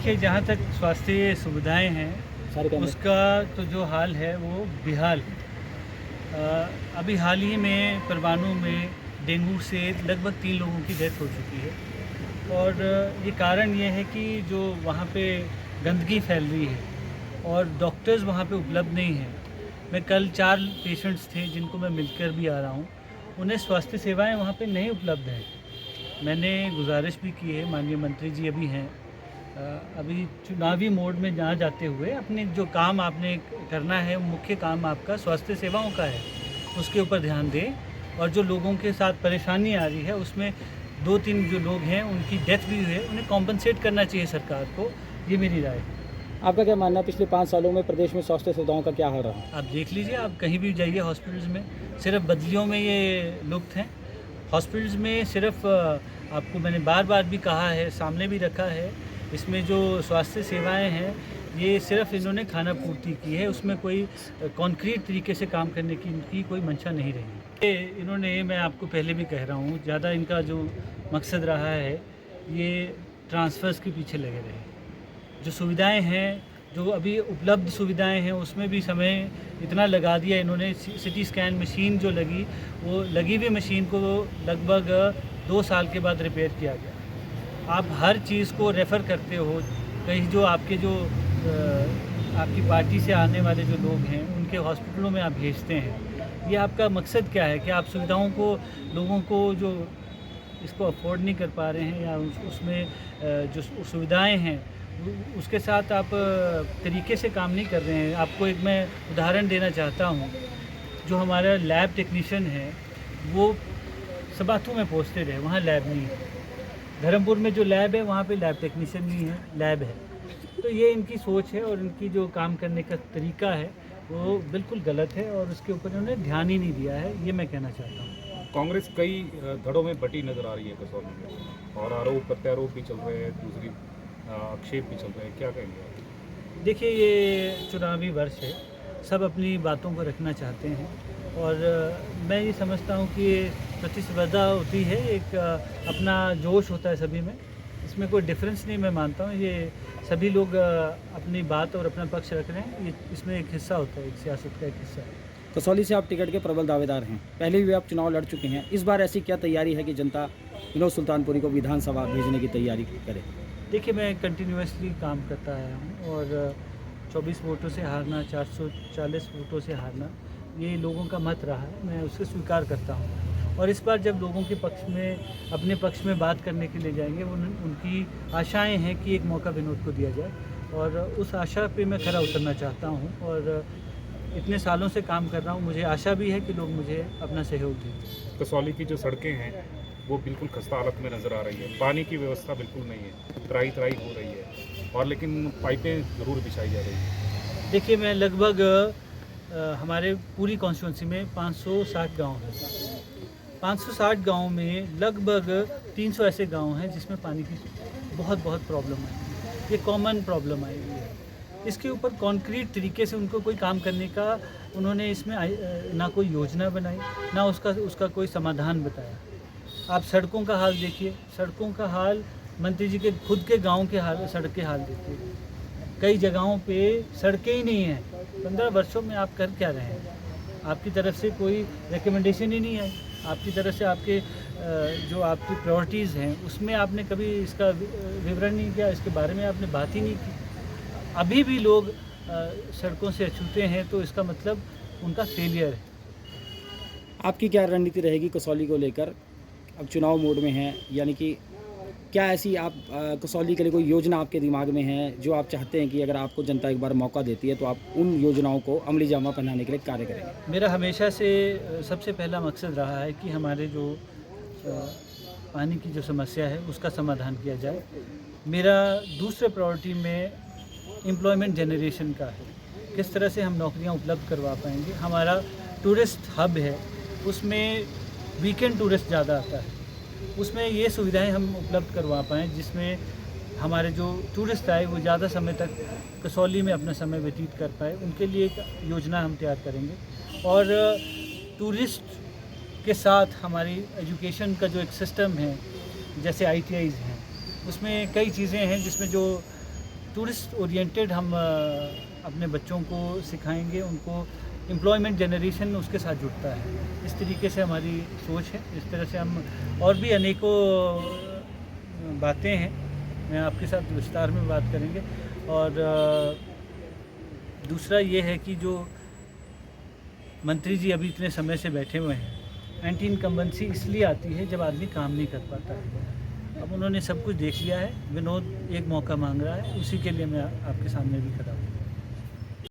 देखिए, जहाँ तक स्वास्थ्य सुविधाएं हैं उसका तो जो हाल है वो बेहाल है। अभी हाल ही में परवाणू में डेंगू से लगभग 3 लोगों की डेथ हो चुकी है और ये कारण ये है कि जो वहाँ पे गंदगी फैल रही है और डॉक्टर्स वहाँ पे उपलब्ध नहीं हैं। मैं कल 4 पेशेंट्स थे जिनको मैं मिलकर भी आ रहा हूँ, उन्हें स्वास्थ्य सेवाएं वहाँ पे नहीं उपलब्ध हैं। मैंने गुजारिश भी की है, माननीय मंत्री जी अभी हैं, अभी चुनावी मोड में जहाँ जाते हुए अपने जो काम आपने करना है, मुख्य काम आपका स्वास्थ्य सेवाओं का है, उसके ऊपर ध्यान दें। और जो लोगों के साथ परेशानी आ रही है उसमें 2-3 जो लोग हैं उनकी डेथ भी हुई है, उन्हें कॉम्पनसेट करना चाहिए सरकार को, ये मेरी राय है। आपका क्या मानना है पिछले 5 सालों में प्रदेश में स्वास्थ्य सुविधाओं का क्या हाल रहा? आप देख लीजिए, आप कहीं भी जाइए हॉस्पिटल्स में, सिर्फ बदलियों में ये लुप्त हैं। हॉस्पिटल्स में सिर्फ आपको मैंने बार बार भी कहा है, सामने भी रखा है, इसमें जो स्वास्थ्य सेवाएं हैं ये सिर्फ इन्होंने खाना पूर्ति की है, उसमें कोई कॉन्क्रीट तरीके से काम करने की इनकी कोई मंशा नहीं रही। इन्होंने, मैं आपको पहले भी कह रहा हूँ, ज़्यादा इनका जो मकसद रहा है ये ट्रांसफ़र्स के पीछे लगे रहे। जो सुविधाएं हैं, जो अभी उपलब्ध सुविधाएं हैं, उसमें भी समय इतना लगा दिया इन्होंने। सिटी स्कैन मशीन जो लगी, वो लगी हुई मशीन को लगभग 2 साल के बाद रिपेयर किया गया। आप हर चीज़ को रेफ़र करते हो, कहीं जो आपकी पार्टी से आने वाले जो लोग हैं उनके हॉस्पिटलों में आप भेजते हैं। ये आपका मकसद क्या है कि आप सुविधाओं को, लोगों को जो इसको अफोर्ड नहीं कर पा रहे हैं या उसमें जो सुविधाएं हैं उसके साथ आप तरीके से काम नहीं कर रहे हैं। आपको एक मैं उदाहरण देना चाहता हूँ, जो हमारा लैब टेक्नीशियन है वो सबाथू में पोस्टेड है, वहाँ लैब नहीं है। धर्मपुर में जो लैब है वहाँ पे लैब टेक्नीशियन नहीं है, लैब है। तो ये इनकी सोच है और इनकी जो काम करने का तरीका है वो बिल्कुल गलत है और उसके ऊपर इन्होंने ध्यान ही नहीं दिया है, ये मैं कहना चाहता हूँ। कांग्रेस कई धड़ों में बटी नजर आ रही है कसौली में, और आरोप प्रत्यारोप भी चल रहे हैं, दूसरी आक्षेप भी चल रहे हैं, क्या कहेंगे? देखिए, ये चुनावी वर्ष है, सब अपनी बातों को रखना चाहते हैं और मैं ये समझता हूँ कि प्रतिस्पर्धा होती है, एक अपना जोश होता है सभी में, इसमें कोई डिफरेंस नहीं मैं मानता हूँ। ये सभी लोग अपनी बात और अपना पक्ष रख रहे हैं, ये इसमें एक हिस्सा होता है, एक सियासत का एक हिस्सा है। कसौली से आप टिकट के प्रबल दावेदार हैं, पहले भी आप चुनाव लड़ चुके हैं, इस बार ऐसी क्या तैयारी है कि जनता विनोद सुल्तानपुरी को विधानसभा भेजने की तैयारी करे? देखिए, मैं कंटिन्यूसली काम करता आया हूँ और 24 वोटों से हारना, 440 वोटों से हारना, ये लोगों का मत रहा है, मैं उसे स्वीकार करता हूँ। और इस बार जब लोगों के पक्ष में, अपने पक्ष में बात करने के लिए जाएंगे, उनकी आशाएं हैं कि एक मौका विनोद को दिया जाए और उस आशा पे मैं खरा उतरना चाहता हूँ और इतने सालों से काम कर रहा हूँ, मुझे आशा भी है कि लोग मुझे अपना सहयोग दें। कसौली की जो सड़कें हैं वो बिल्कुल खस्ता हालत में नज़र आ रही है, पानी की व्यवस्था बिल्कुल नहीं है, तराई हो रही है और लेकिन पाइपें ज़रूर बिछाई जा रही है। देखिए, मैं लगभग हमारे पूरी कॉन्स्टिट्यूंसी में 560 गांव हैं। 560 गांव में लगभग 300 ऐसे गांव हैं जिसमें पानी की बहुत प्रॉब्लम है। ये कॉमन प्रॉब्लम आई हुई है। इसके ऊपर कॉन्क्रीट तरीके से उनको कोई काम करने का उन्होंने इसमें ना कोई योजना बनाई, ना उसका कोई समाधान बताया। आप सड़कों का हाल देखिए, सड़कों का हाल मंत्री जी के खुद के गांव के हाल, सड़क के हाल देखिए। कई जगहों पे सड़कें ही नहीं हैं। 15 वर्षों में आप कर क्या रहे हैं? आपकी तरफ से कोई रिकमेंडेशन ही नहीं आई, आपकी तरफ से आपके जो आपकी प्रायोरिटीज़ हैं उसमें आपने कभी इसका विवरण नहीं किया, इसके बारे में आपने बात ही नहीं की। अभी भी लोग सड़कों से अछूते हैं तो इसका मतलब उनका फेलियर है। आपकी क्या रणनीति रहेगी कसौली को लेकर? अब चुनाव मोड में हैं, यानी कि क्या ऐसी आप कसौली के लिए कोई योजना आपके दिमाग में है जो आप चाहते हैं कि अगर आपको जनता एक बार मौका देती है तो आप उन योजनाओं को अमली जामा पहनाने के लिए कार्य करेंगे? मेरा हमेशा से सबसे पहला मकसद रहा है कि हमारे जो पानी की जो समस्या है उसका समाधान किया जाए। मेरा दूसरे प्रायोरिटी में एम्प्लॉयमेंट जनरेशन का है, किस तरह से हम नौकरियां उपलब्ध करवा पाएंगे। हमारा टूरिस्ट हब है, उसमें वीकेंड टूरिस्ट ज़्यादा आता है, उसमें ये सुविधाएं हम उपलब्ध करवा पाएँ जिसमें हमारे जो टूरिस्ट आए वो ज़्यादा समय तक कसौली में अपना समय व्यतीत कर पाए। उनके लिए एक योजना हम तैयार करेंगे और टूरिस्ट के साथ हमारी एजुकेशन का जो एक सिस्टम है, जैसे ITIs हैं, उसमें कई चीज़ें हैं जिसमें जो टूरिस्ट ओरिएंटेड हम अपने बच्चों को सिखाएंगे, उनको एम्प्लॉयमेंट जनरेशन उसके साथ जुड़ता है। इस तरीके से हमारी सोच है। इस तरह से हम और भी अनेकों बातें हैं, मैं आपके साथ विस्तार में बात करेंगे। और दूसरा ये है कि जो मंत्री जी अभी इतने समय से बैठे हुए हैं, एंटी इनकम्बेंसी इसलिए आती है जब आदमी काम नहीं कर पाता है। अब उन्होंने सब कुछ देख लिया है, विनोद एक मौका मांग रहा है, उसी के लिए मैं आपके सामने भी खड़ा हूँ।